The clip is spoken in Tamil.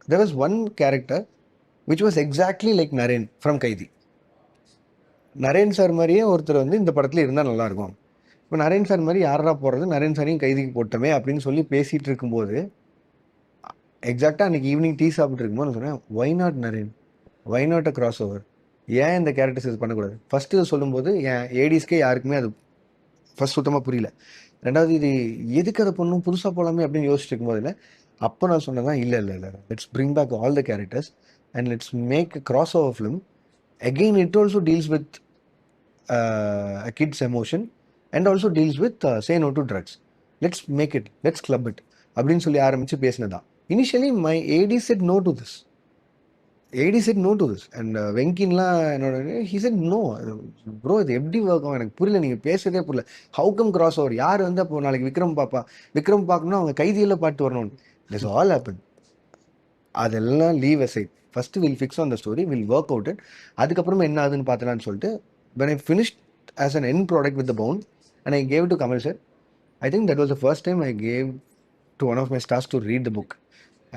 there was one character which was exactly like Naren from Kaidi. Naren sir மாதிரியே ஒருத்தர் வந்து இந்த படத்தில் இருந்தால் நல்லாயிருக்கும். இப்போ நரேன் சார் மாதிரி யாரா போடுறது, நரேன் சாரையும் கைதிக்கு போட்டோமே அப்படின்னு சொல்லி பேசிகிட்டு இருக்கும்போது, எக்ஸாக்டாக அன்றைக்கி ஈவினிங் டீ சாப்பிட்டு இருக்கும்போது நான் சொன்னேன், why not Naren, why not a crossover, ஏன் இந்த கேரக்டர்ஸ் இது பண்ணக்கூடாது? ஃபஸ்ட்டு சொல்லும்போது என் ஏடிஸ்க்கே யாருக்குமே அது ஃபஸ்ட் சுத்தமாக புரியல. ரெண்டாவது இது எதுக்கு அதை பண்ணும், புதுசாக போகலாமே அப்படின்னு யோசிச்சுட்டு இருக்கும்போது இல்லை, அப்போ நான் சொன்னதான் இல்லை இல்லை இல்லை, let's bring back all the characters and let's make a crossover film. Again it also deals with a kid's emotion and also deals with say no to drugs. Let's make it, let's club it அப்படின்னு சொல்லி ஆரம்பித்து பேசினதான். Initially my ED said no to this, ED said no to this and வெங்கின்லாம் என்னோட ஹி செட் நோ ப்ரோ, இது எப்படி ஒர்க் ஆகும் எனக்கு புரியல, நீங்கள் பேசுறதே புரியல, ஹவு கம் கிராஸ் ஓவர், யார் வந்து அப்போ நாளைக்கு விக்ரம் பார்க்கணும்னா அவங்க கைதியில் பாட்டு வரணும், திஸ் ஆல் ஹேப்பன். அதெல்லாம் leave aside, first will fix on the story, will work out it, அதுக்கப்புறமா என்ன ஆகுதுன்னு பார்த்தலான்னு சொல்லிட்டு when I finished as an end product with the bone and I gave it to Kamal sir, I think that was the first time I gave to one of my stars to read the book.